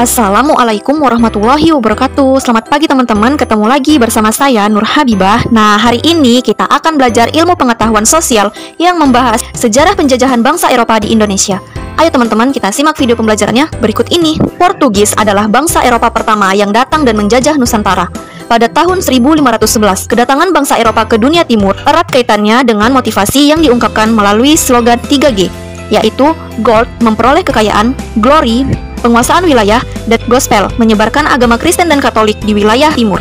Assalamualaikum warahmatullahi wabarakatuh. Selamat pagi teman-teman, ketemu lagi bersama saya Nur Habibah. Nah, hari ini kita akan belajar ilmu pengetahuan sosial yang membahas sejarah penjajahan bangsa Eropa di Indonesia. Ayo teman-teman, kita simak video pembelajarannya berikut ini. Portugis adalah bangsa Eropa pertama yang datang dan menjajah Nusantara. Pada tahun 1511, kedatangan bangsa Eropa ke dunia timur erat kaitannya dengan motivasi yang diungkapkan melalui slogan 3G, yaitu Gold, memperoleh kekayaan, Glory, penguasaan wilayah, dan Gospel, menyebarkan agama Kristen dan Katolik di wilayah timur.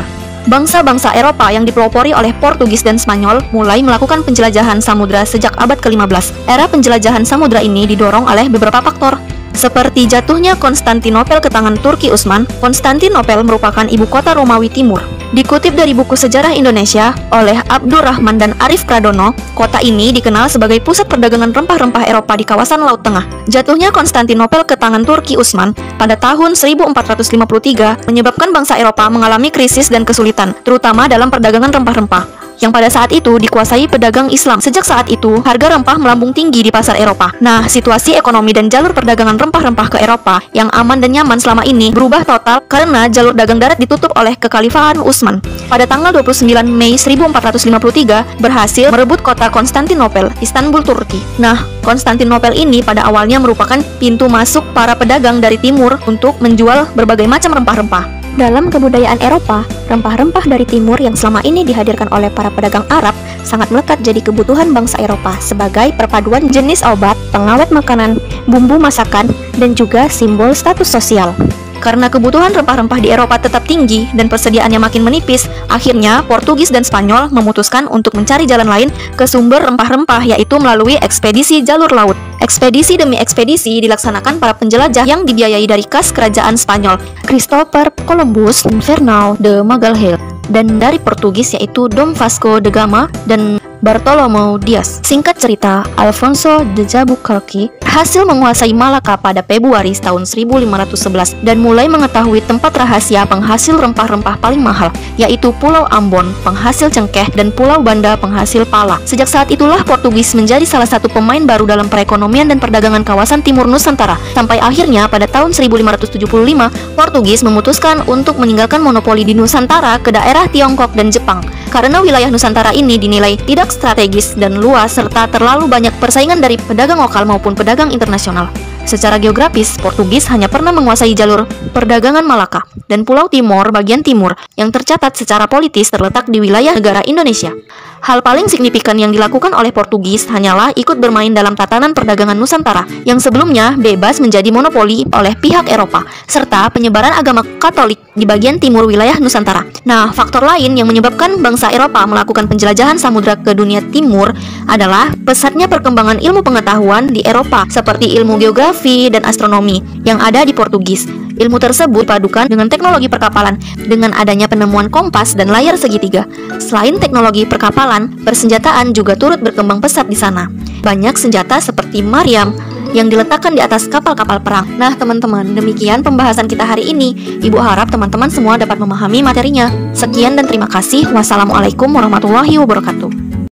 Bangsa-bangsa Eropa yang dipelopori oleh Portugis dan Spanyol mulai melakukan penjelajahan samudra sejak abad ke-15. Era penjelajahan samudra ini didorong oleh beberapa faktor, seperti jatuhnya Konstantinopel ke tangan Turki Utsman. Konstantinopel merupakan ibu kota Romawi Timur. Dikutip dari buku Sejarah Indonesia oleh Abdurrahman dan Arif Pradono, kota ini dikenal sebagai pusat perdagangan rempah-rempah Eropa di kawasan Laut Tengah. Jatuhnya Konstantinopel ke tangan Turki Utsman pada tahun 1453 menyebabkan bangsa Eropa mengalami krisis dan kesulitan, terutama dalam perdagangan rempah-rempah yang pada saat itu dikuasai pedagang Islam. Sejak saat itu, harga rempah melambung tinggi di pasar Eropa. Nah, situasi ekonomi dan jalur perdagangan rempah-rempah ke Eropa yang aman dan nyaman selama ini berubah total karena jalur dagang darat ditutup oleh Kekhalifahan Utsman. Pada tanggal 29 Mei 1453, berhasil merebut kota Konstantinopel, Istanbul, Turki. Nah, Konstantinopel ini pada awalnya merupakan pintu masuk para pedagang dari timur untuk menjual berbagai macam rempah-rempah. Dalam kebudayaan Eropa, rempah-rempah dari timur yang selama ini dihadirkan oleh para pedagang Arab sangat melekat jadi kebutuhan bangsa Eropa sebagai perpaduan jenis obat, pengawet makanan, bumbu masakan, dan juga simbol status sosial. Karena kebutuhan rempah-rempah di Eropa tetap tinggi dan persediaannya makin menipis, akhirnya Portugis dan Spanyol memutuskan untuk mencari jalan lain ke sumber rempah-rempah, yaitu melalui ekspedisi jalur laut. Ekspedisi demi ekspedisi dilaksanakan para penjelajah yang dibiayai dari kas kerajaan Spanyol, Christopher Columbus, Fernão de Magalhães, dan dari Portugis yaitu Dom Vasco da Gama dan Bartolomeu Dias. Singkat cerita, Alfonso de Albuquerque hasil menguasai Malaka pada Februari tahun 1511 dan mulai mengetahui tempat rahasia penghasil rempah-rempah paling mahal, yaitu Pulau Ambon, penghasil cengkeh, dan Pulau Banda, penghasil pala. Sejak saat itulah Portugis menjadi salah satu pemain baru dalam perekonomian dan perdagangan kawasan timur Nusantara. Sampai akhirnya pada tahun 1575, Portugis memutuskan untuk meninggalkan monopoli di Nusantara ke daerah Tiongkok dan Jepang. Karena wilayah Nusantara ini dinilai tidak strategis dan luas serta terlalu banyak persaingan dari pedagang lokal maupun pedagang internasional. Secara geografis, Portugis hanya pernah menguasai jalur perdagangan Malaka dan Pulau Timor bagian timur yang tercatat secara politis terletak di wilayah negara Indonesia. Hal paling signifikan yang dilakukan oleh Portugis hanyalah ikut bermain dalam tatanan perdagangan Nusantara yang sebelumnya bebas menjadi monopoli oleh pihak Eropa, serta penyebaran agama Katolik di bagian timur wilayah Nusantara. Nah, faktor lain yang menyebabkan bangsa Eropa melakukan penjelajahan samudra ke dunia timur adalah pesatnya perkembangan ilmu pengetahuan di Eropa seperti ilmu geografi dan astronomi yang ada di Portugis. Ilmu tersebut dipadukan dengan teknologi perkapalan dengan adanya penemuan kompas dan layar segitiga. Selain teknologi perkapalan, persenjataan juga turut berkembang pesat di sana. Banyak senjata seperti meriam yang diletakkan di atas kapal-kapal perang. Nah teman-teman, demikian pembahasan kita hari ini. Ibu harap teman-teman semua dapat memahami materinya. Sekian dan terima kasih. Wassalamualaikum warahmatullahi wabarakatuh.